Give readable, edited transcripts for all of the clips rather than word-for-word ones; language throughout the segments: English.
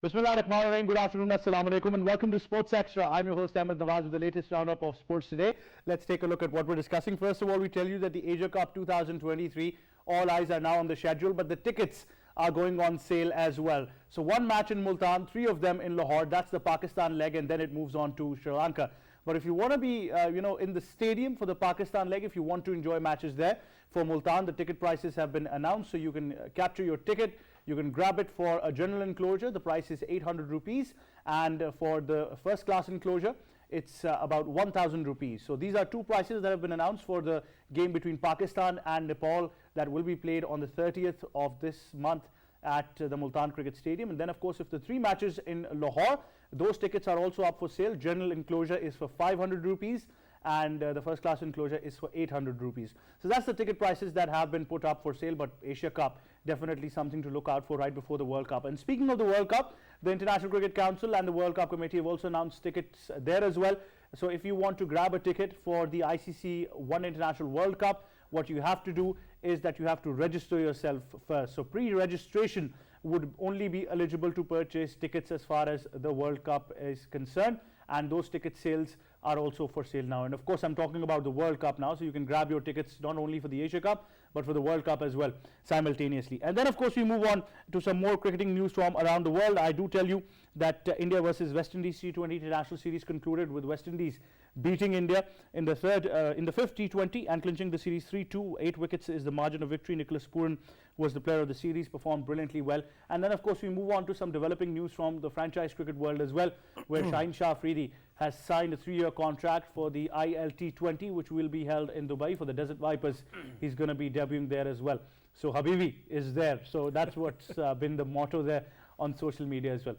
Bismillahirrahmanirrahim. Good afternoon, assalamu alaikum, and welcome to Sports Extra. I'm your host Ahmed Nawaz with the latest roundup of sports today. Let's take a look at what we're discussing. First of all, we tell you that the Asia Cup 2023, all eyes are now on the schedule, but the tickets are going on sale as well. So one match in Multan, three of them in Lahore. That's the Pakistan leg, and then it moves on to Sri Lanka. But if you want to be, in the stadium for the Pakistan leg, if you want to enjoy matches there for Multan, the ticket prices have been announced, so you can capture your ticket. You can grab it for a general enclosure. The price is 800 rupees, and for the first class enclosure, it's about 1000 rupees. So these are two prices that have been announced for the game between Pakistan and Nepal that will be played on the 30th of this month at the Multan Cricket Stadium. And then, of course, if the three matches in Lahore, those tickets are also up for sale. General enclosure is for 500 rupees, and the first class enclosure is for 800 rupees. So that's the ticket prices that have been put up for sale. But Asia Cup, definitely something to look out for right before the World Cup. And speaking of the World Cup, the International Cricket Council and the World Cup Committee have also announced tickets there as well. So if you want to grab a ticket for the ICC One International World Cup, what you have to do is that you have to register yourself first. So pre-registration would only be eligible to purchase tickets as far as the World Cup is concerned, and those ticket sales are also for sale now. And of course, I'm talking about the World Cup now, so you can grab your tickets not only for the Asia Cup but for the World Cup as well simultaneously. And then, of course, we move on to some more cricketing news from around the world. I do tell you that India versus West Indies T20 International Series concluded with West Indies beating India in the fifth T20 and clinching the series 3-2. 8 wickets is the margin of victory. Nicholas Pooran was the player of the series, performed brilliantly well. And then, of course, we move on to some developing news from the franchise cricket world as well, where Shaheen Shah Afridi has signed a 3-year contract for the ILT20, which will be held in Dubai for the Desert Vipers. He's going to be debuting there as well. So Habibi is there. So that's what's been the motto there on social media as well.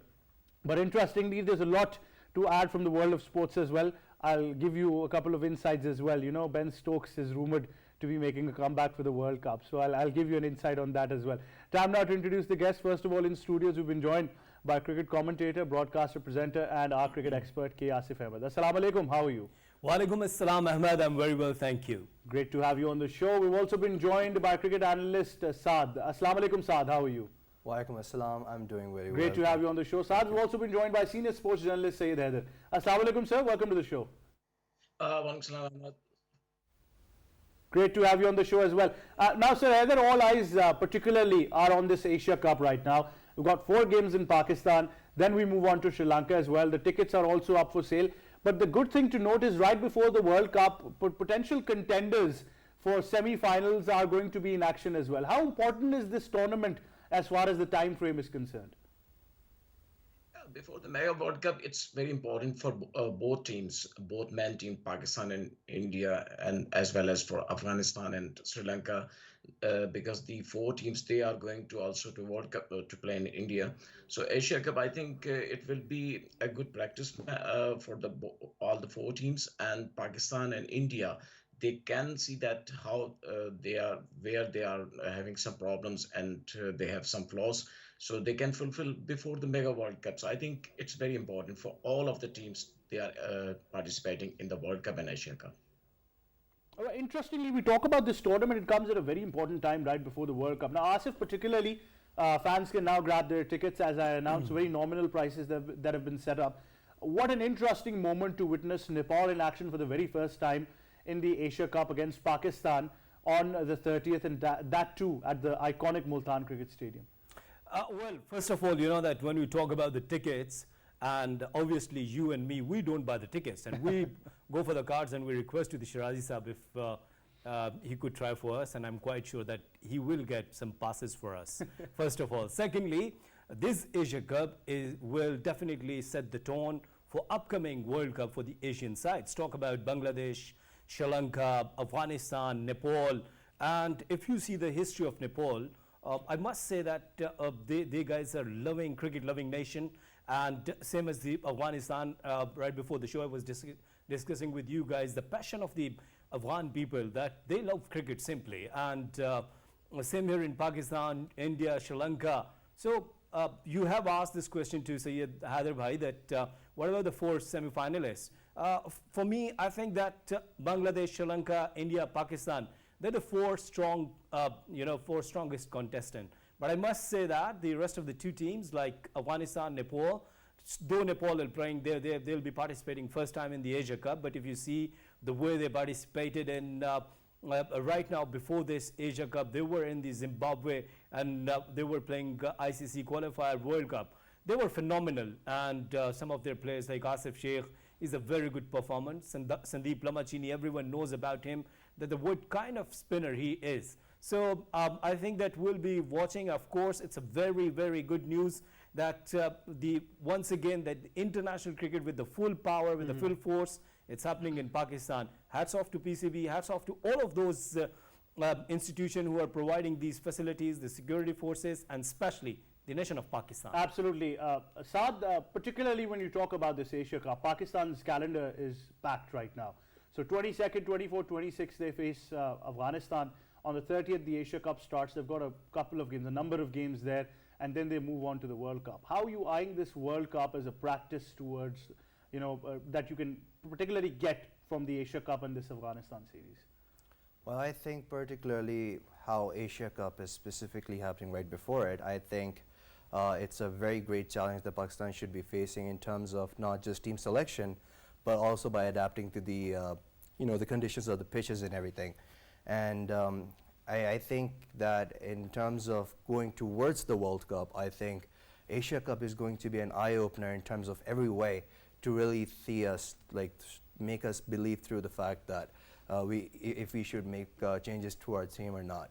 But interestingly, there's a lot to add from the world of sports as well. I'll give you a couple of insights as well. You know, Ben Stokes is rumored to be making a comeback for the World Cup. So I'll give you an insight on that as well. Time now to introduce the guests. First of all, in studios, we've been joined by cricket commentator, broadcaster, presenter, and our cricket expert, K. Asif Ahmed. Assalamu alaikum. How are you? Wa alaikum assalam, Ahmed. I'm very well, thank you. Great to have you on the show. We've also been joined by cricket analyst Saad. Assalamu alaikum, Saad. How are you? Wa alaikum assalam. I'm doing very well. Great to have you on the show. Saad, we've also been joined by senior sports journalist Syed Haider. Assalamu alaikum, sir. Welcome to the show. Great to have you on the show as well. Now, sir, Haider, all eyes particularly are on this Asia Cup right now. We've got 4 games in Pakistan. Then we move on to Sri Lanka as well. The tickets are also up for sale. But the good thing to note is right before the World Cup, potential contenders for semi-finals are going to be in action as well. How important is this tournament as far as the time frame is concerned? Before the Mega World Cup, it's very important for both teams, both men team, Pakistan and India, and as well as for Afghanistan and Sri Lanka, because the 4 teams, they are going to also to World Cup to play in India. So Asia Cup, I think it will be a good practice for all the 4 teams, and Pakistan and India. They can see that how where they are having some problems, and they have some flaws, so they can fulfill before the Mega World Cup. So I think it's very important for all of the teams. They are participating in the World Cup and Asia Cup. Interestingly, we talk about this tournament. It comes at a very important time right before the World Cup. Now, Asif, particularly, fans can now grab their tickets, as I announced, very nominal prices that have been set up. What an interesting moment to witness Nepal in action for the very first time in the Asia Cup against Pakistan on the 30th, and that too at the iconic Multan Cricket Stadium. Well, first of all, you know that when we talk about the tickets, and obviously you and me, we don't buy the tickets, and we go for the cards, and we request to the Shirazi Sahab if he could try for us, and I'm quite sure that he will get some passes for us, first of all. Secondly, this Asia Cup will definitely set the tone for upcoming World Cup for the Asian sides. Talk about Bangladesh, Sri Lanka, Afghanistan, Nepal, and if you see the history of Nepal, I must say that they guys are loving cricket, loving nation, and same as the Afghanistan. Right before the show, I was discussing with you guys the passion of the Afghan people, that they love cricket simply, and same here in Pakistan, India, Sri Lanka. So you have asked this question to Syed Haider Bhai that what about the 4 semi-finalists? For me, I think that Bangladesh, Sri Lanka, India, Pakistan, they're the 4 strong, 4 strongest contestants. But I must say that the rest of the two teams, like Afghanistan, Nepal, though Nepal are playing, they'll be participating first time in the Asia Cup. But if you see the way they participated in right now, before this Asia Cup, they were in the Zimbabwe and they were playing ICC qualifier World Cup. They were phenomenal, and some of their players like Asif Sheikh is a very good performance. And Sandeep Lamachini, everyone knows about him, that the what kind of spinner he is. So I think that we'll be watching. Of course, it's a very, very good news that once again that international cricket with the full power, with the full force, it's happening in Pakistan. Hats off to PCB, hats off to all of those institutions who are providing these facilities, the security forces, and especially the nation of Pakistan. Absolutely. Saad, particularly when you talk about this Asia Cup, Pakistan's calendar is packed right now. So 22nd, 24th, 26th, they face Afghanistan. On the 30th, the Asia Cup starts. They've got a couple of games, a number of games there, and then they move on to the World Cup. How are you eyeing this World Cup as a practice towards, that you can particularly get from the Asia Cup and this Afghanistan series? Well, I think particularly how Asia Cup is specifically happening right before it, I think it's a very great challenge that Pakistan should be facing in terms of not just team selection, but also by adapting to the, the conditions of the pitches and everything. And I think that in terms of going towards the World Cup, I think Asia Cup is going to be an eye-opener in terms of every way to really see us, make us believe through the fact that if we should make changes to our team or not.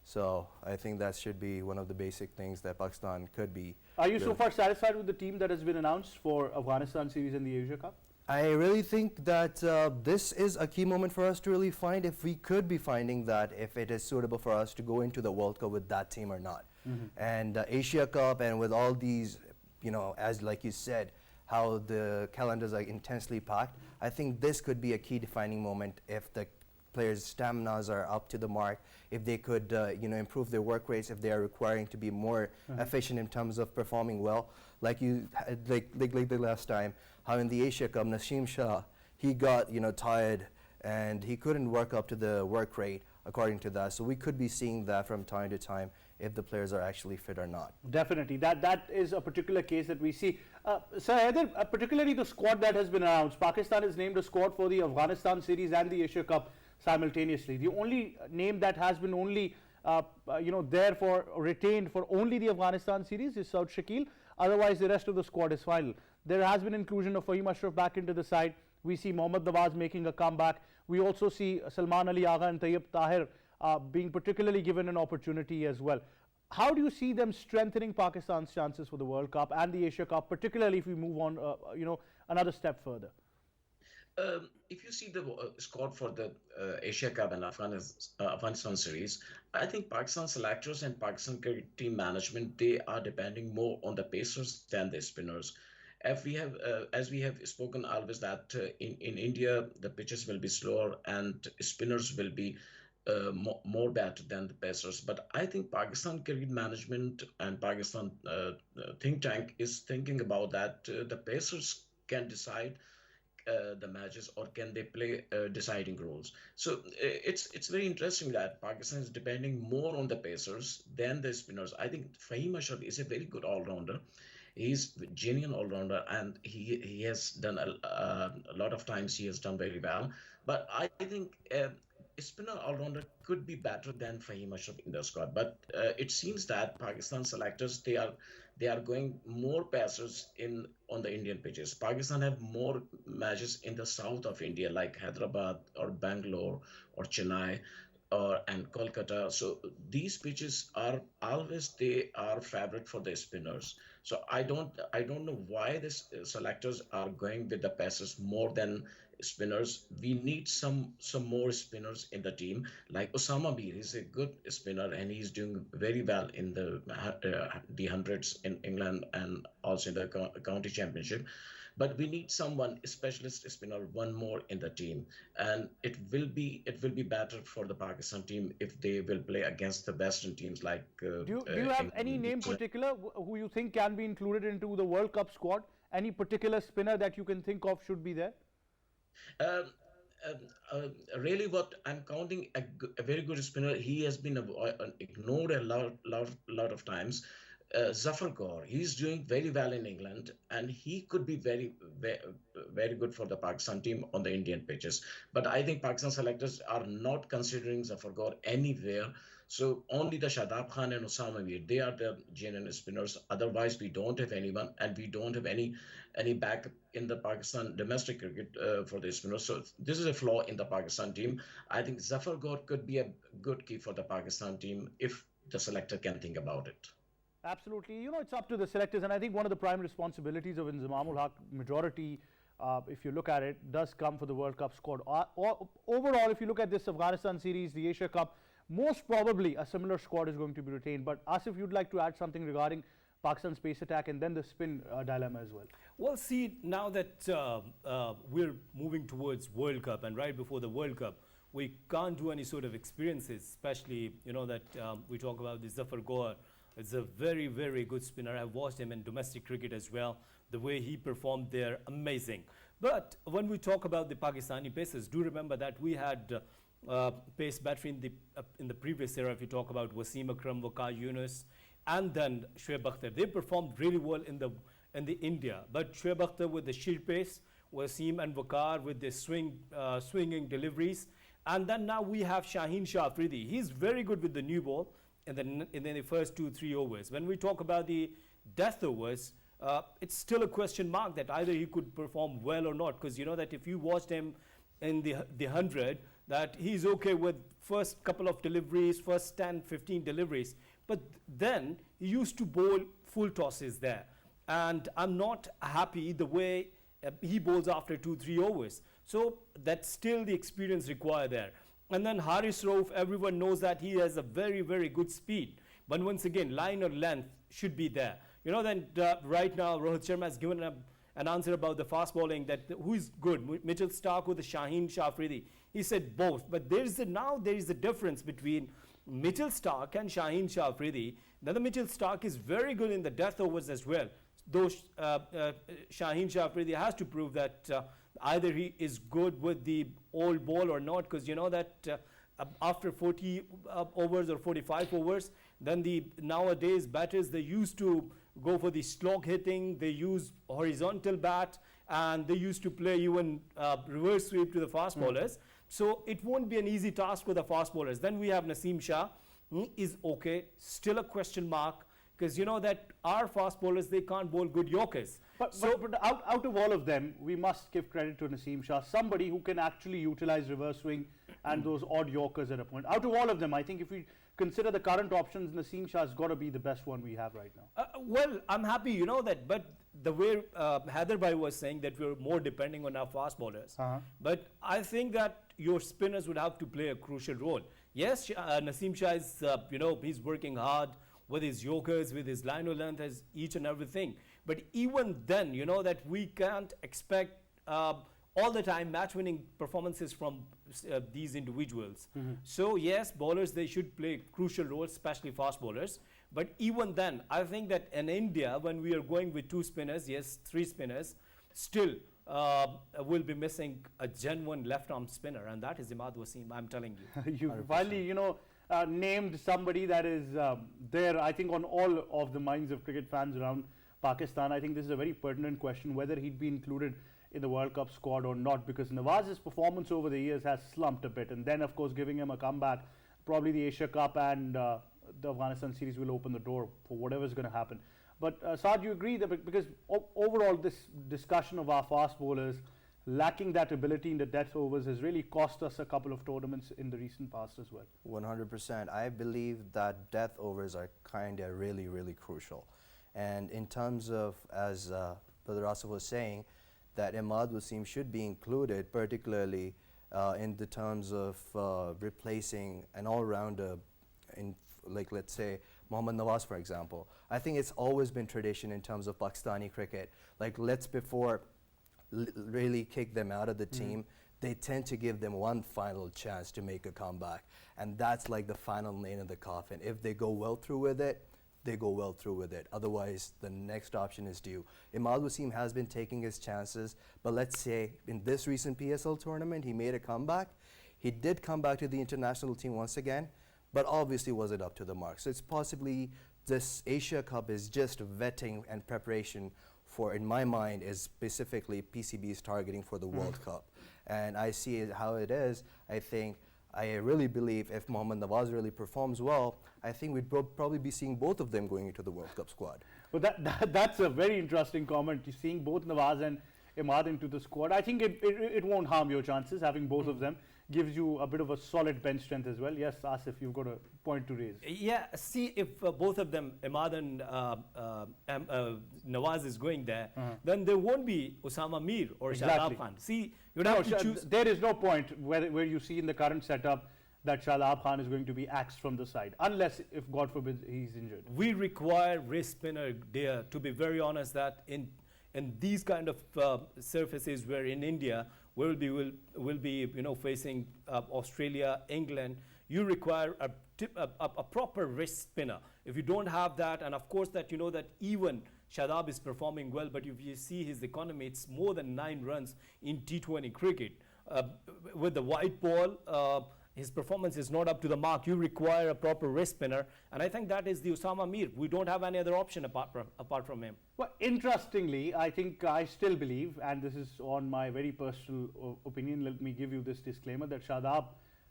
So I think that should be one of the basic things that Pakistan could be. Are you so far satisfied with the team that has been announced for Afghanistan series in the Asia Cup? I really think that this is a key moment for us to really find if we could be finding that if it is suitable for us to go into the World Cup with that team or not. And Asia Cup, and with all these, as like you said, how the calendars are intensely packed, I think this could be a key defining moment if the players' staminas are up to the mark, if they could improve their work rates, if they are requiring to be more efficient in terms of performing well. Like the last time, how in the Asia Cup, Naseem Shah, he got tired and he couldn't work up to the work rate according to that. So we could be seeing that from time to time if the players are actually fit or not. Definitely, that is a particular case that we see. Sir Haider, particularly the squad that has been announced, Pakistan has named a squad for the Afghanistan series and the Asia Cup simultaneously. The only name that has been only there for retained for only the Afghanistan series is Saud Shakil. Otherwise, the rest of the squad is final. There has been inclusion of Fahim Ashraf back into the side. We see Mohammad Nawaz making a comeback. We also see Salman Ali Agha and Tayyib Tahir being particularly given an opportunity as well. How do you see them strengthening Pakistan's chances for the World Cup and the Asia Cup, particularly if we move on, another step further? If you see the squad for the Asia Cup and Afghanistan series, I think Pakistan selectors and Pakistan cricket team management, they are depending more on the pacers than the spinners. If we have, as we have spoken always, that in India the pitches will be slower and spinners will be more better than the pacers. But I think Pakistan cricket management and Pakistan think tank is thinking about that the pacers can decide the matches, or can they play deciding roles. So it's very interesting that Pakistan is depending more on the pacers than the spinners. I think Fahim Ashraf is a very good all-rounder. He's a genuine all-rounder, and he has done a lot of times he has done very well. But I think a spinner all-rounder could be better than Fahim Ashraf in the squad. But it seems that Pakistan selectors, they are going more passers on the Indian pitches. Pakistan have more matches in the south of India, like Hyderabad or Bangalore or Chennai and Kolkata. So these pitches are always, they are favorite for the spinners. So I don't know why this selectors are going with the passers more than spinners. We need some more spinners in the team. Like Osama Mir, he's a good spinner and he's doing very well in the hundreds in England and also in the county championship. But we need someone, a specialist spinner, one more in the team, and it will be better for the Pakistan team if they will play against the Western teams like. Do you have any name particular who you think can be included into the World Cup squad? Any particular spinner that you can think of should be there? um, really what I'm counting a very good spinner. He has been ignored a lot of times. Zafar Kaur, he's doing very well in England, and he could be very good for the Pakistan team on the Indian pitches. But I think Pakistan selectors are not considering Zafar Kaur anywhere. So only the Shadab Khan and Osama Mir, they are the genuine spinners. Otherwise, we don't have anyone, and we don't have any backup in the Pakistan domestic cricket for the spinners. So this is a flaw in the Pakistan team. I think Zafar Kaur could be a good key for the Pakistan team if the selector can think about it. Absolutely. You know, it's up to the selectors, and I think one of the prime responsibilities of Inzamamul Haq majority, if you look at it, does come for the World Cup squad. Overall, if you look at this Afghanistan series, the Asia Cup, most probably a similar squad is going to be retained. But Asif, you'd like to add something regarding Pakistan's pace attack and then the spin dilemma as well. Well, see, now that we're moving towards World Cup, and right before the World Cup, we can't do any sort of experiences, especially, you know, that we talk about the Zafar Kaur. It's a very, very good spinner. I've watched him in domestic cricket as well. The way he performed there, amazing. But when we talk about the Pakistani pacers, do remember that we had pace battery in the previous era. If you talk about Wasim Akram, Waqar Yunus, and then Shoaib Akhtar, they performed really well in the India. But Shoaib Akhtar with the sheer pace, Wasim and Waqar with the swinging deliveries, and then now we have Shaheen Shah Afridi. He's very good with the new ball in the first 2-3 overs. When we talk about the death overs, it's still a question mark that either he could perform well or not, because you know that if you watched him in the 100, that he's okay with first couple of deliveries, first 10-15 deliveries, but then he used to bowl full tosses there, and I'm not happy the way he bowls after 2-3 overs. So that's still the experience required there. And then Haris Rauf, everyone knows that he has a very, very good speed. But once again, line or length should be there. You know, then right now, Rohit Sharma has given an answer about the fast bowling, that who is good, Mitchell Starc or the Shaheen Shah Afridi. He said both. But there is a difference between Mitchell Starc and Shaheen Shah Afridi. Now, the Mitchell Starc is very good in the death overs as well. Though Shaheen Shah Afridi has to prove that either he is good with the old ball or not, because you know that after 40 overs or 45 overs, then the nowadays batters, they used to go for the slog hitting, they use horizontal bat, and they used to play even reverse sweep to the fast bowlers. So it won't be an easy task for the fast bowlers. Then we have Naseem Shah, is okay, still a question mark, because you know that our fast bowlers, they can't bowl good Yorkers. But out of all of them, we must give credit to Naseem Shah, somebody who can actually utilize reverse swing and those odd Yorkers at a point. Out of all of them, I think if we consider the current options, Naseem Shah has got to be the best one we have right now. Well, I'm happy, you know that, but the way Haider Bhai was saying that we're more depending on our fast bowlers. But I think that your spinners would have to play a crucial role. Yes, Naseem Shah is, you know, he's working hard with his Yorkers, with his line of length, as each and everything. But even then, you know that we can't expect all the time match-winning performances from these individuals. So yes, bowlers, they should play crucial roles, especially fast bowlers. But even then, I think that in India, when we are going with 2 spinners, yes, 3 spinners, still we'll be missing a genuine left-arm spinner, and that is Imad Wasim, I'm telling you. You finally, you know, named somebody that is there, I think, on all of the minds of cricket fans around Pakistan. I think this is a very pertinent question, whether he'd be included in the World Cup squad or not, because Nawaz's performance over the years has slumped a bit, and then of course giving him a comeback, probably the Asia Cup and the Afghanistan series will open the door for whatever's going to happen. But Saad, you agree that because overall this discussion of our fast bowlers lacking that ability in the death overs has really cost us a couple of tournaments in the recent past as well? 100%. I believe that death overs are kind of really, really crucial. And in terms of, as Brother Asif was saying, that Imad Wasim should be included, particularly in the terms of replacing an all-rounder, in, like, let's say Mohammad Nawaz, for example. I think it's always been tradition in terms of Pakistani cricket. Like, let's before really kick them out of the team, they tend to give them one final chance to make a comeback, and that's like the final nail in the coffin. If they go well through with it, they go well through with it. Otherwise, the next option is due. Imad Wasim has been taking his chances, but let's say in this recent PSL tournament, he made a comeback. He did come back to the international team once again, but obviously wasn't up to the mark. So it's possibly this Asia Cup is just vetting and preparation for, in my mind, is specifically PCB's targeting for the World Cup. And I see it how it is. I really believe if Mohammad Nawaz really performs well, I think we'd probably be seeing both of them going into the World Cup squad. But that's a very interesting comment. You're seeing both Nawaz and Imad into the squad. I think it won't harm your chances. Having both of them gives you a bit of a solid bench strength as well. Yes, Asif, you've got a point to raise. Yeah, see, if both of them, Imad and Nawaz is going there, then there won't be Osama Mir or Exactly. Shadab Khan. See, you'd have to choose. There is no point where you see in the current setup that Shadab Khan is going to be axed from the side, unless, if God forbid, he's injured. We require wrist spinner there, to be very honest, that in these kind of surfaces where in India will be facing Australia, England, you require a proper wrist spinner. If you don't have that, and of course that that even Shadab is performing well, but if you see his economy, it's more than 9 runs in T20 cricket. With the white ball, his performance is not up to the mark. You require a proper wrist spinner, and I think that is the Osama Mir. We don't have any other option apart from him. Well, interestingly, I think I still believe, and this is on my very personal opinion, let me give you this disclaimer, that Shadab,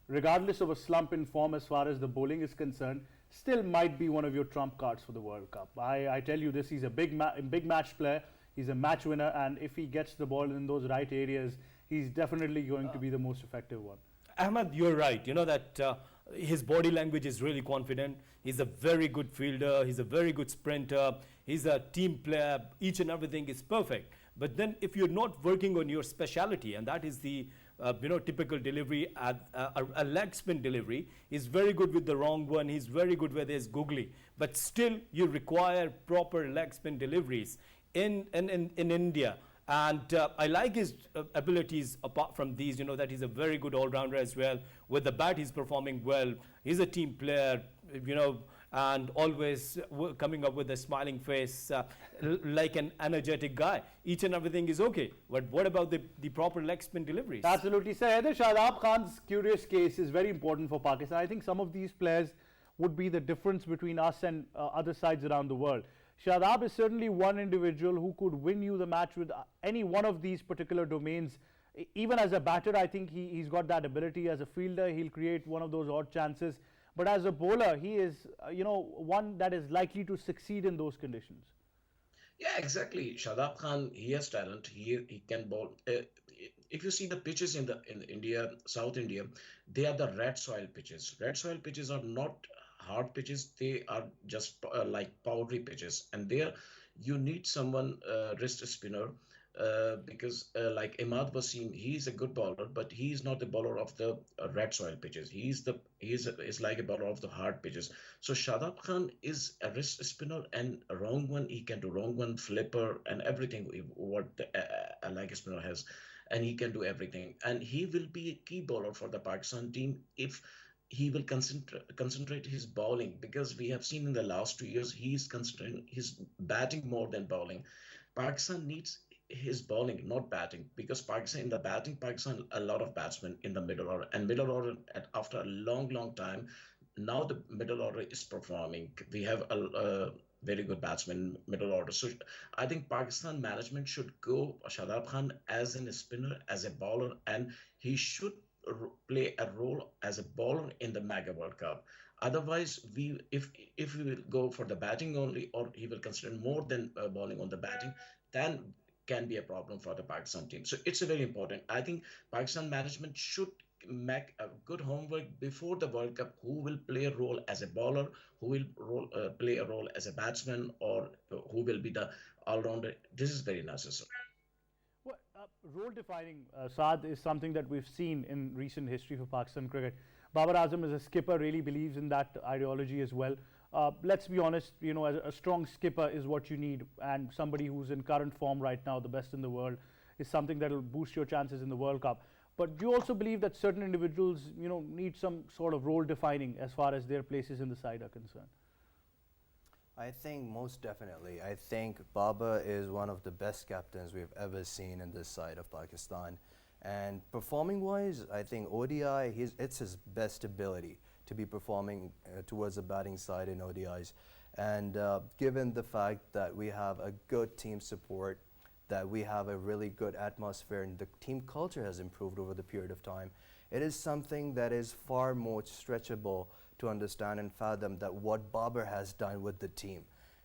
regardless of a slump in form as far as the bowling is concerned, still might be one of your trump cards for the World Cup. I tell you this, he's a big match player, he's a match winner, and if he gets the ball in those right areas, he's definitely going to be the most effective one. Ahmed, you're right. You know that his body language is really confident. He's a very good fielder. He's a very good sprinter. He's a team player. Each and everything is perfect. But then if you're not working on your speciality, and that is the typical delivery, a leg spin delivery, he's very good with the wrong one. He's very good with his googly. But still, you require proper leg spin deliveries in India. And I like his abilities apart from these, that he's a very good all-rounder as well. With the bat, he's performing well. He's a team player, and always coming up with a smiling face, like an energetic guy. Each and everything is okay. But what about the proper leg spin deliveries? Absolutely. So, Shadab Khan's curious case is very important for Pakistan. I think some of these players would be the difference between us and other sides around the world. Shadab is certainly one individual who could win you the match with any one of these particular domains. Even as a batter, I think he's got that ability. As a fielder, he'll create one of those odd chances. But as a bowler, he is, one that is likely to succeed in those conditions. Yeah, exactly. Shadab Khan, he has talent. He can bowl. If you see the pitches in India, South India, they are the red soil pitches. Red soil pitches are not hard pitches. They are just like powdery pitches, and there you need someone wrist spinner, because like Imad Wasim, he's a good bowler, but he's not the bowler of the red soil pitches. He's like a bowler of the hard pitches. So Shadab Khan is a wrist spinner, and a wrong one, he can do wrong one, flipper, and everything what a leg spinner has, and he can do everything. And he will be a key bowler for the Pakistan team if he will concentrate his bowling, because we have seen in the last 2 years he's concentrating his batting more than bowling. Pakistan needs his bowling, not batting, because Pakistan a lot of batsmen in the middle order, and middle order after a long time now the middle order is performing. We have a very good batsman middle order. So I think Pakistan management should go Shadab Khan as a spinner, as a bowler, and he should play a role as a bowler in the Mega World Cup. Otherwise, if we will go for the batting only, or he will consider more than bowling on the batting, then can be a problem for the Pakistan team. So it's a very important. I think Pakistan management should make a good homework before the World Cup. Who will play a role as a bowler? Who will play a role as a batsman? Or who will be the all-rounder? This is very necessary. Well, role defining, Saad, is something that we've seen in recent history for Pakistan cricket. Babar Azam as a skipper really believes in that ideology as well. Let's be honest, as a strong skipper is what you need, and somebody who's in current form right now, the best in the world, is something that will boost your chances in the World Cup. But do you also believe that certain individuals, need some sort of role defining as far as their places in the side are concerned? I think most definitely. I think Baba is one of the best captains we've ever seen in this side of Pakistan. And performing wise, I think ODI, it's his best ability to be performing towards the batting side in ODIs. And given the fact that we have a good team support, that we have a really good atmosphere, and the team culture has improved over the period of time, it is something that is far more stretchable to understand and fathom that what Babar has done with the team.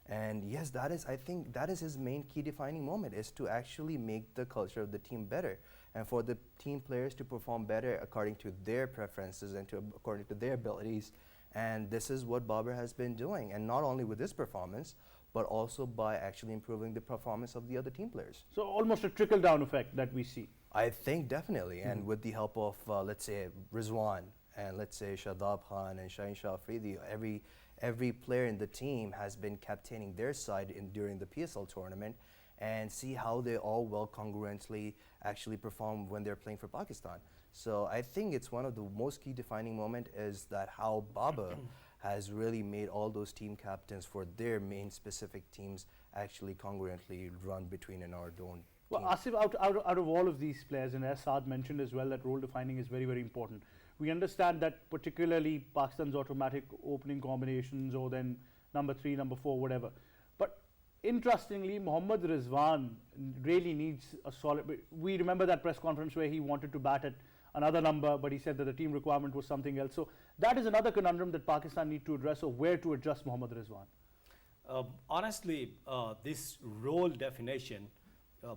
And yes, that is, I think, that is his main key defining moment, is to actually make the culture of the team better and for the team players to perform better according to their preferences and according to their abilities. And this is what Babar has been doing, and not only with this performance, but also by actually improving the performance of the other team players. So almost a trickle down effect that we see. I think definitely, and with the help of, let's say, Rizwan, and let's say Shadab Khan and Shaheen Shah Afridi, every player in the team has been captaining their side during the PSL tournament, and see how they all well congruently actually perform when they're playing for Pakistan. So I think it's one of the most key defining moment is that how Baba has really made all those team captains for their main specific teams actually congruently run between an our own Well, team. Asif, out of all of these players, and as Saad mentioned as well, that role defining is very, very important. We understand that particularly Pakistan's automatic opening combinations, or then number 3, number 4, whatever. But interestingly, Mohammad Rizwan really needs a solid. We remember that press conference where he wanted to bat at another number, but he said that the team requirement was something else. So that is another conundrum that Pakistan need to address, or where to adjust Mohammad Rizwan. Honestly, this role definition,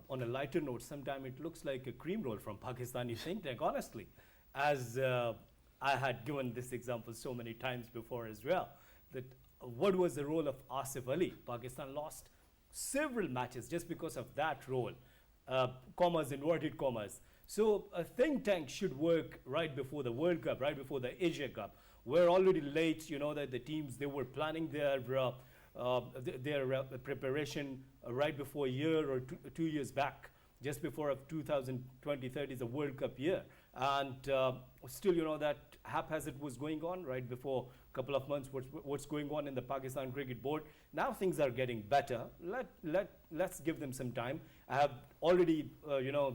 on a lighter note, sometimes it looks like a cream roll from Pakistani think tank, honestly, as I had given this example so many times before as well, that what was the role of Asif Ali? Pakistan lost several matches just because of that role, commas, inverted commas. So a think tank should work right before the World Cup, right before the Asia Cup. We're already late, you know, that the teams, they were planning their preparation right before a year or 2 years back, just before 2020-30 is a World Cup year. And still, you know, that haphazard was going on right before a couple of months. What's going on in the Pakistan Cricket Board? Now things are getting better. Let's give them some time. I have already,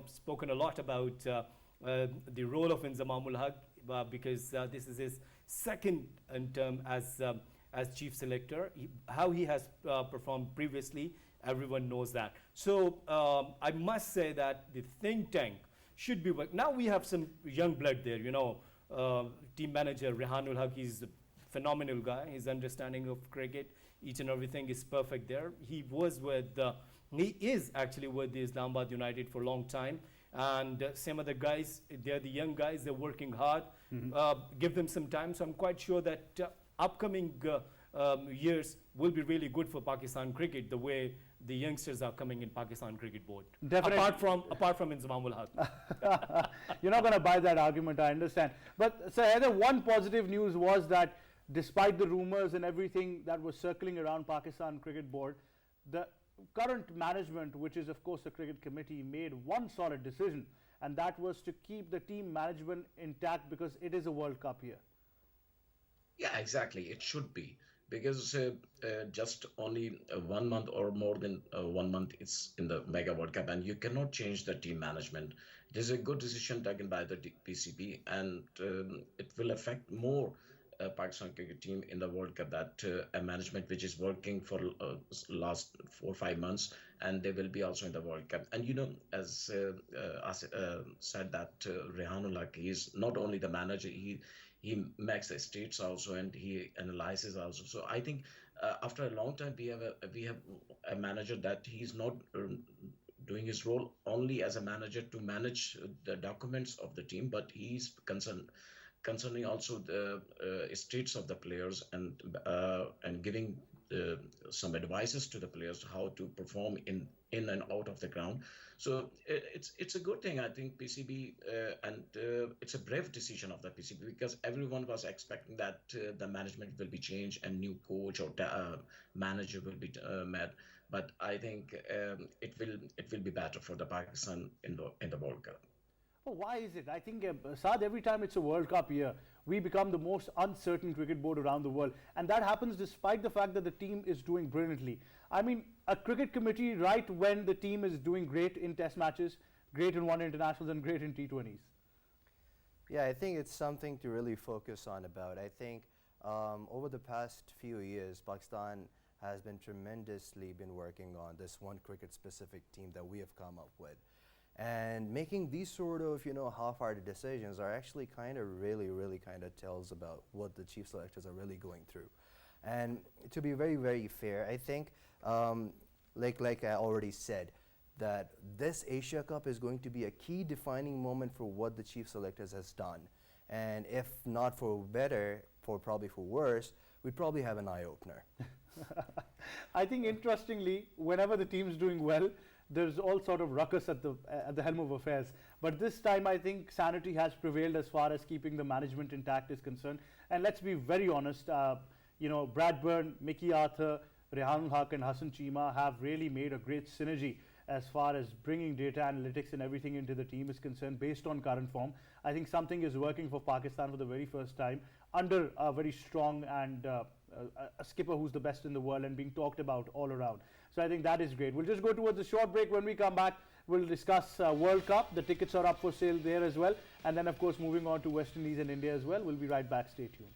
spoken a lot about the role of Inzamamul Haq because this is his second term as chief selector. How he has performed previously, everyone knows that. So I must say that the think tank should be work. Now we have some young blood there, team manager Rehanul Haq, he's a phenomenal guy. His understanding of cricket, each and everything is perfect there. He is actually with the Islamabad United for a long time. And some other guys, they're the young guys, they're working hard. Give them some time. So I'm quite sure that upcoming years will be really good for Pakistan cricket, the way the youngsters are coming in Pakistan Cricket Board. Definitely. Apart from Inzamamul Haq. You're not going to buy that argument, I understand. But Sir Heather, one positive news was that despite the rumors and everything that was circling around Pakistan Cricket Board, the current management, which is of course the cricket committee, made one solid decision, and that was to keep the team management intact because it is a World Cup year. Yeah, exactly. It should be because just only 1 month or more than 1 month it's in the Mega World Cup, and you cannot change the team management. It is a good decision taken by the PCB, and it will affect more Pakistan cricket team in the World Cup. That a management which is working for last 4 or 5 months, and they will be also in the World Cup. And as said that Rehanul Haq, he is not only the manager, he makes the states also, and he analyzes also. So I think after a long time we have a manager that he's not doing his role only as a manager to manage the documents of the team, but he's concerning also the states of the players, and giving some advices to the players how to perform in and out of the ground. So it's a good thing, I think, PCB, and it's a brave decision of the PCB, because everyone was expecting that the management will be changed and new coach or manager will be met. But I think it will be better for the Pakistan in the World Cup. Oh, why is it? I think, Saad, every time it's a World Cup year, we become the most uncertain cricket board around the world. And that happens despite the fact that the team is doing brilliantly. I mean, a cricket committee, right when the team is doing great in test matches, great in one internationals, and great in T20s. Yeah, I think it's something to really focus on about. I think over the past few years, Pakistan has been tremendously been working on this one cricket-specific team that we have come up with. And making these sort of, half-hearted decisions are actually kind of really kind of tells about what the chief selectors are really going through. And to be very fair, I think, like I already said, that this Asia Cup is going to be a key defining moment for what the chief selectors has done. And if not for better, probably for worse, we'd probably have an eye-opener. I think, interestingly, whenever the team's doing well, there's all sort of ruckus at the helm of affairs. But this time, I think sanity has prevailed as far as keeping the management intact is concerned. And let's be very honest, Brad Byrne, Mickey Arthur, Rehanul Haq and Hassan Chima have really made a great synergy as far as bringing data analytics and everything into the team is concerned based on current form. I think something is working for Pakistan for the very first time under a very strong and a skipper who's the best in the world and being talked about all around. So I think that is great. We'll just go towards a short break. When we come back, we'll discuss World Cup. The tickets are up for sale there as well. And then, of course, moving on to West Indies and India as well. We'll be right back. Stay tuned.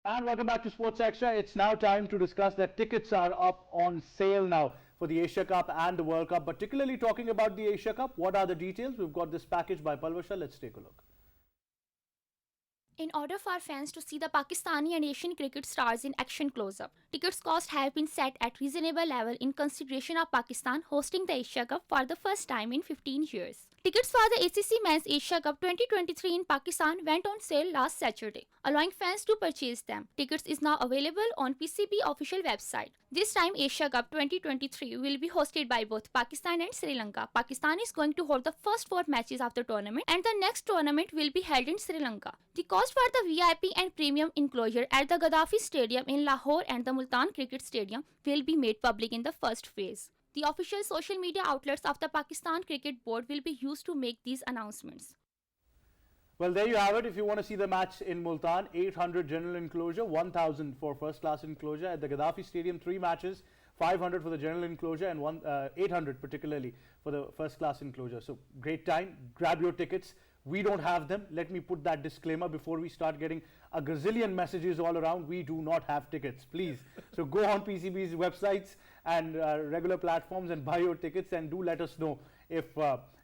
And welcome back to Sports Extra. It's now time to discuss that tickets are up on sale now for the Asia Cup and the World Cup. Particularly talking about the Asia Cup, what are the details? We've got this package by Palvasha. Let's take a look. in order for fans to see the Pakistani and Asian cricket stars in action close-up. Tickets cost have been set at reasonable level in consideration of Pakistan hosting the Asia Cup for the first time in 15 years. Tickets for the ACC Men's Asia Cup 2023 in Pakistan went on sale last Saturday, allowing fans to purchase them. Tickets is now available on PCB official website. This time Asia Cup 2023 will be hosted by both Pakistan and Sri Lanka. Pakistan is going to hold the first 4 matches of the tournament and the next tournament will be held in Sri Lanka. The cost for the VIP and premium enclosure at the Gaddafi Stadium in Lahore and the Multan Cricket Stadium will be made public in the first phase. The official social media outlets of the Pakistan Cricket Board will be used to make these announcements. Well, there you have it. If you want to see the match in Multan, 800 general enclosure, 1,000 for first class enclosure. At the Gaddafi Stadium, 3 matches, 500 for the general enclosure and 800 particularly for the first class enclosure. So great time. Grab your tickets. We don't have them. Let me put that disclaimer before we start getting a gazillion messages all around. We do not have tickets, please. So go on PCB's websites and regular platforms and buy your tickets, and do let us know if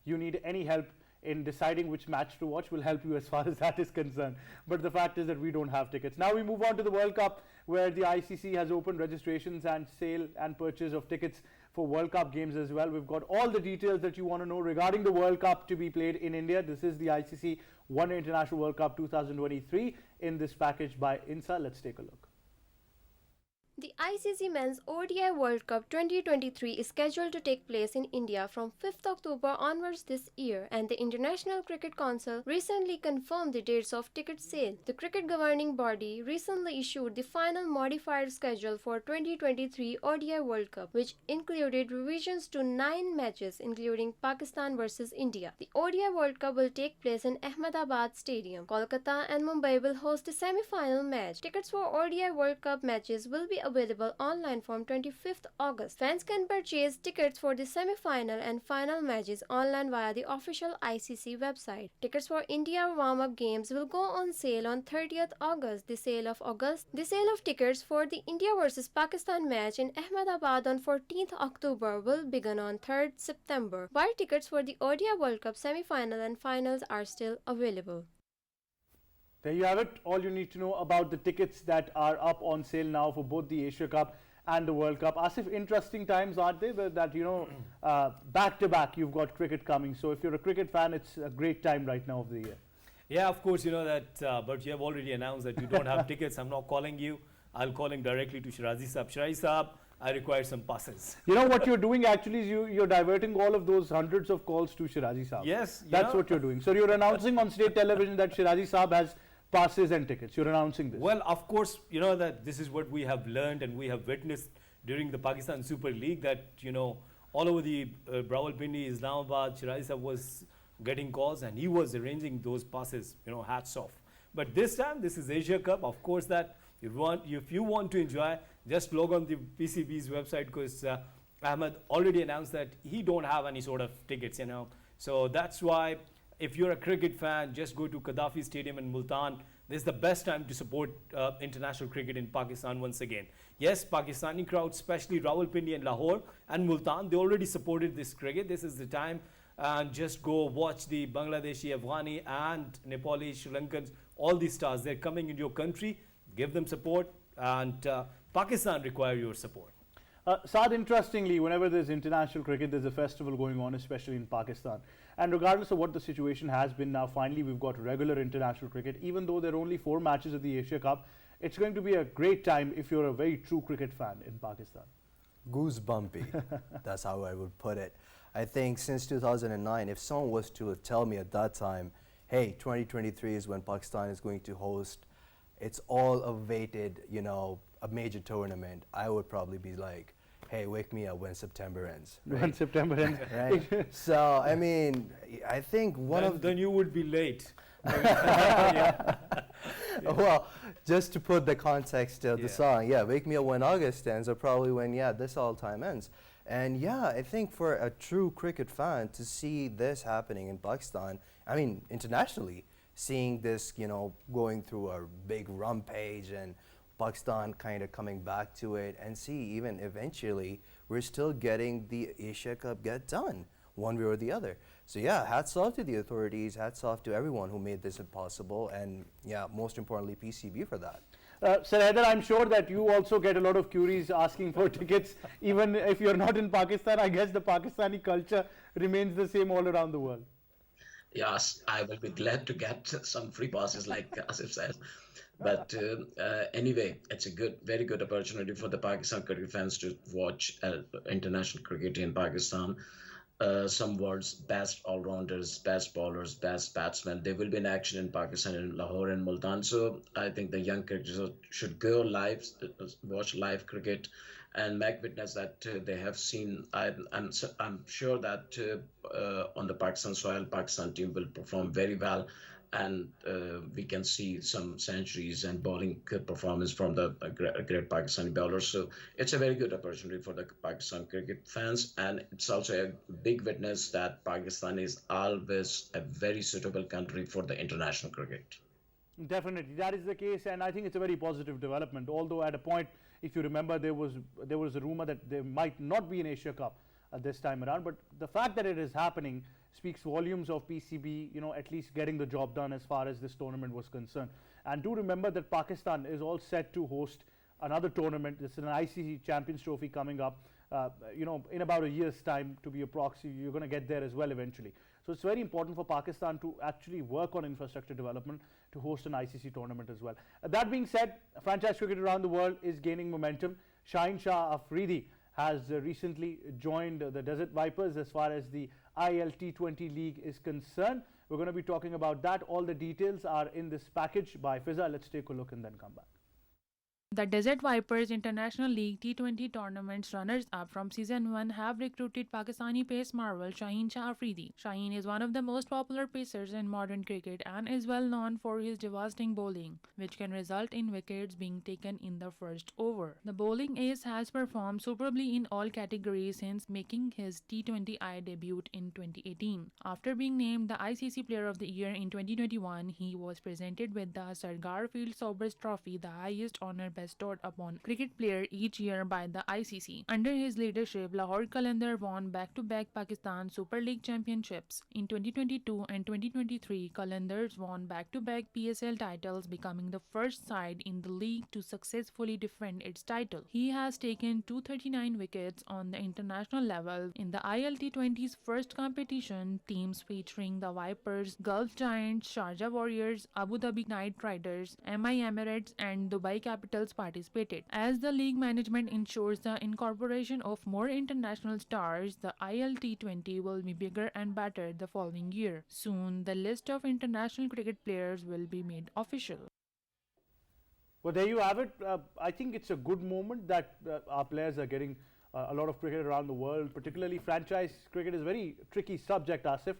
you need any help in deciding which match to watch. Will help you as far as that is concerned. But the fact is that we don't have tickets. Now we move on to the World Cup, where the ICC has opened registrations and sale and purchase of tickets for World Cup games as well. We've got all the details that you want to know regarding the World Cup to be played in India. This is the ICC One International World Cup 2023 in this package by INSA. Let's take a look. The ICC Men's ODI World Cup 2023 is scheduled to take place in India from 5th October onwards this year, and the International Cricket Council recently confirmed the dates of ticket sale. The cricket governing body recently issued the final modified schedule for 2023 ODI World Cup, which included revisions to 9 matches, including Pakistan versus India. The ODI World Cup will take place in Ahmedabad Stadium. Kolkata and Mumbai will host a semi-final match. Tickets for ODI World Cup matches will be available online from 25th August. Fans can purchase tickets for the semi-final and final matches online via the official ICC website. Tickets for India warm-up games will go on sale on 30th August. The sale of tickets for the India versus Pakistan match in Ahmedabad on 14th October will begin on 3rd September, while tickets for the ODI World Cup semi-final and finals are still available. There you have it. All you need to know about the tickets that are up on sale now for both the Asia Cup and the World Cup. Asif, interesting times, aren't they? That you know, back to back, you've got cricket coming. So if you're a cricket fan, it's a great time right now of the year. Yeah, of course, you know that, but you have already announced that you don't have tickets. I'm not calling you. I'll call him directly to Shirazi Saab. Shirazi Saab, I require some passes. You know what you're doing actually is you're diverting all of those hundreds of calls to Shirazi Saab. Yes. That's what you're doing. So you're announcing on state television that Shirazi Saab has passes and tickets. You're announcing this. Well, of course, you know that this is what we have learned and we have witnessed during the Pakistan Super League, that, you know, all over the Rawalpindi, Islamabad, Shirazi Saab was getting calls and he was arranging those passes, you know, hats off. But this time, this is Asia Cup. Of course, that if you want to enjoy, just log on the PCB's website, because Ahmed already announced that he don't have any sort of tickets, you know. So that's why, if you're a cricket fan, just go to Gaddafi Stadium in Multan. This is the best time to support international cricket in Pakistan once again. Yes, Pakistani crowd, especially Rawalpindi and Lahore and Multan, they already supported this cricket. This is the time, and just go watch the Bangladeshi, Afghani and Nepali, Sri Lankans, all these stars. They're coming into your country. Give them support, and Pakistan require your support. Saad, interestingly, whenever there's international cricket, there's a festival going on, especially in Pakistan. And regardless of what the situation has been now, finally we've got regular international cricket. Even though there are only 4 matches of the Asia Cup, it's going to be a great time if you're a very true cricket fan in Pakistan. Goosebumpy. That's how I would put it. I think since 2009, if someone was to tell me at that time, hey, 2023 is when Pakistan is going to host, it's all awaited, you know, a major tournament, I would probably be like, hey, wake me up when September ends. Right? When September ends. Right? So, I mean, I think then you would be late. Well, just to put the context of the song, wake me up when August ends, or probably when, this all time ends. And I think for a true cricket fan to see this happening in Pakistan, I mean, internationally, seeing this, you know, going through a big rampage and Pakistan kind of coming back to it, and see even eventually we're still getting the Asia Cup get done. one way or the other. So yeah, hats off to the authorities, hats off to everyone who made this possible, and yeah, most importantly, PCB for that. Sir Haider, I'm sure that you also get a lot of queries asking for tickets. Even if you're not in Pakistan, I guess the Pakistani culture remains the same all around the world. Yes, I will be glad to get some free passes, like Asif says. But anyway, it's a very good opportunity for the Pakistan cricket fans to watch international cricket in Pakistan. Some world's best all-rounders, best bowlers, best batsmen. They will be in action in Pakistan, in Lahore and Multan. So I think the young cricketers should go live, watch live cricket, and make witness that they have seen. I'm sure that on the Pakistan soil, Pakistan team will perform very well, and we can see some centuries and bowling good performance from the great Pakistani bowlers. So it's a very good opportunity for the Pakistan cricket fans, and it's also a big witness that Pakistan is always a very suitable country for the international cricket. Definitely, that is the case, and I think it's a very positive development. Although at a point, if you remember, there was a rumor that there might not be an Asia Cup this time around. But the fact that it is happening speaks volumes of PCB, at least getting the job done as far as this tournament was concerned. And do remember that Pakistan is all set to host another tournament. It's an ICC Champions Trophy coming up. In about a year's time, to be a proxy, you're going to get there as well eventually. So it's very important for Pakistan to actually work on infrastructure development to host an ICC tournament as well. That being said, franchise cricket around the world is gaining momentum. Shaheen Shah Afridi has recently joined the Desert Vipers as far as the ILT20 League is concerned. We're going to be talking about that. All the details are in this package by Fiza. Let's take a look and then come back. The Desert Vipers International League T20 tournament's runners-up from Season 1 have recruited Pakistani pace marvel Shaheen Shah Afridi. Shaheen is one of the most popular pacers in modern cricket and is well known for his devastating bowling, which can result in wickets being taken in the first over. The bowling ace has performed superbly in all categories since making his T20I debut in 2018. After being named the ICC Player of the Year in 2021, he was presented with the Sir Garfield Sobers Trophy, the highest honour bestowed upon cricket player each year by the ICC. Under his leadership, Lahore Qalandar won back-to-back Pakistan Super League championships. In 2022 and 2023, Qalandars won back-to-back PSL titles, becoming the first side in the league to successfully defend its title. He has taken 239 wickets on the international level. In the ILT20's first competition, teams featuring the Vipers, Gulf Giants, Sharjah Warriors, Abu Dhabi Knight Riders, MI Emirates and Dubai Capitals participated. As the league management ensures the incorporation of more international stars, the ILT20 will be bigger and better the following year. Soon, the list of international cricket players will be made official. Well, there you have it. I think it's a good moment that our players are getting a lot of cricket around the world, particularly franchise cricket is a very tricky subject, Asif.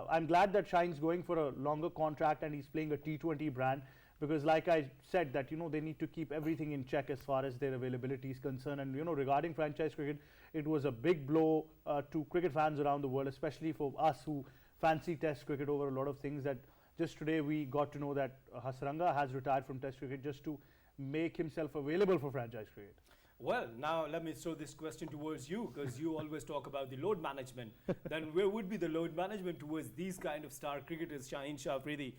I'm glad that Shaheen's going for a longer contract and he's playing a T20 brand, because like I said that they need to keep everything in check as far as their availability is concerned. And regarding franchise cricket, it was a big blow to cricket fans around the world, especially for us who fancy test cricket over a lot of things. That just today we got to know that Hasranga has retired from test cricket just to make himself available for franchise cricket. Well, now let me throw this question towards you, because you always talk about the load management. Then where would be the load management towards these kind of star cricketers, Shaheen Shah Afridi?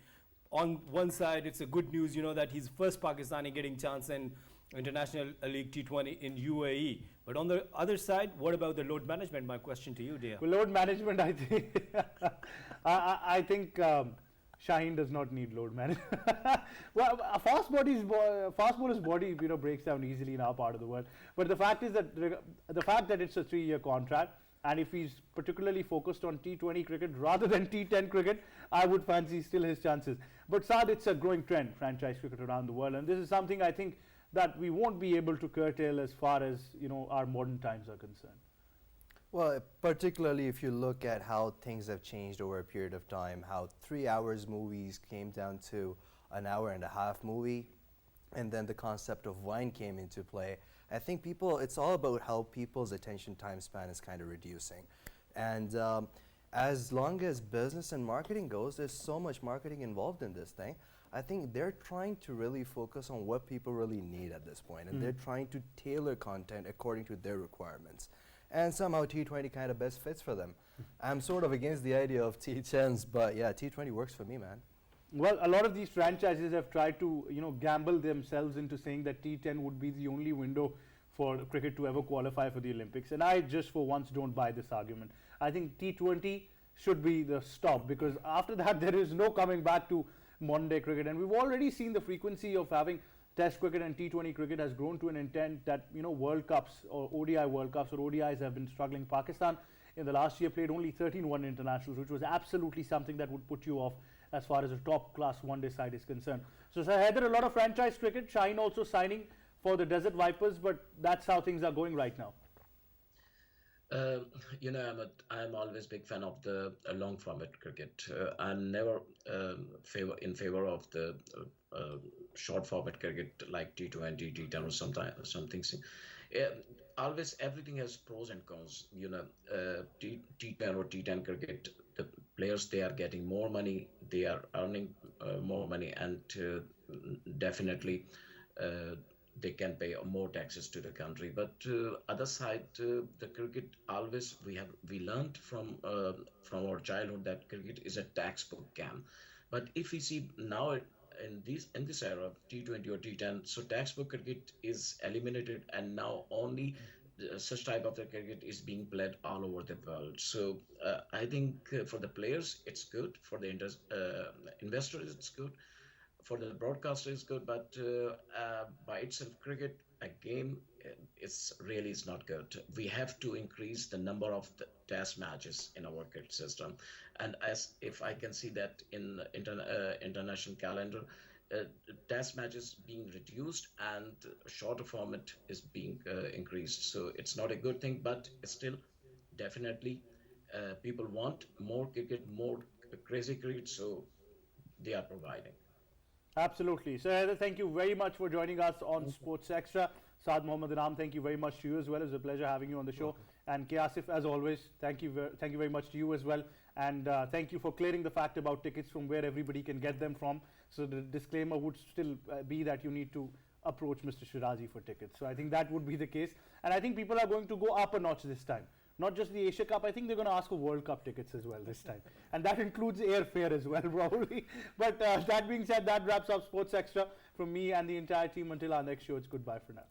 On one side, it's a good news, that he's first Pakistani getting chance in International League T20 in UAE. But on the other side, what about the load management? My question to you, dear. Well, load management, I think, I think Shaheen does not need load management. Well, a fast bowler's body, breaks down easily in our part of the world. But the fact is that it's a 3-year contract. And if he's particularly focused on T20 cricket rather than T10 cricket, I would fancy still his chances. But Saad, it's a growing trend, franchise cricket around the world. And this is something I think that we won't be able to curtail as far as, our modern times are concerned. Well, particularly if you look at how things have changed over a period of time, how 3 hours movies came down to an hour and a half movie, and then the concept of wine came into play. I think it's all about how people's attention time span is kind of reducing. And as long as business and marketing goes, there's so much marketing involved in this thing. I think they're trying to really focus on what people really need at this point, and they're trying to tailor content according to their requirements. and somehow T20 kind of best fits for them. I'm sort of against the idea of T10s, but yeah, T20 works for me, man. Well, a lot of these franchises have tried to, gamble themselves into saying that T10 would be the only window for cricket to ever qualify for the Olympics. And I just for once don't buy this argument. I think T20 should be the stop, because after that there is no coming back to modern day cricket. And we've already seen the frequency of having Test cricket and T20 cricket has grown to an intent that, World Cups or ODI World Cups or ODIs have been struggling. Pakistan in the last year played only 13 one internationals, which was absolutely something that would put you off as far as a top class one day side is concerned. So Haider, a lot of franchise cricket, Shaheen also signing for the Desert Vipers, but that's how things are going right now. I'm always big fan of the long format cricket. I'm never in favor of the short format cricket like T20, T10 or something. Uh, Always everything has pros and cons. T10 or T10 cricket, the players, they are getting more money, they are earning more money, and definitely they can pay more taxes to the country. But other side, the cricket, always we learned from our childhood that cricket is a textbook game. But if we see now in this era of T20 or T10, so textbook cricket is eliminated, and now only such type of the cricket is being played all over the world. So I think for the players it's good, for the investors it's good, for the broadcaster is good, but by itself, cricket again, is not good. We have to increase the number of the test matches in our cricket system, and as if I can see that in international calendar, uh, test matches being reduced and shorter format is being increased. So it's not a good thing, but still, definitely, people want more cricket, more crazy cricket, so they are providing. Absolutely. So Heather, thank you very much for joining us on Sports Extra. Saad Mohammad Anam, thank you very much to you as well. It was a pleasure having you on the show. And Asif, as always, thank you very much to you as well. And thank you for clearing the fact about tickets from where everybody can get them from. So the disclaimer would still be that you need to approach Mr. Shirazi for tickets. So I think that would be the case. And I think people are going to go up a notch this time. Not just the Asia Cup, I think they're going to ask for World Cup tickets as well this time. And that includes airfare as well, probably. But that being said, that wraps up Sports Extra from me and the entire team. Until our next show, it's goodbye for now.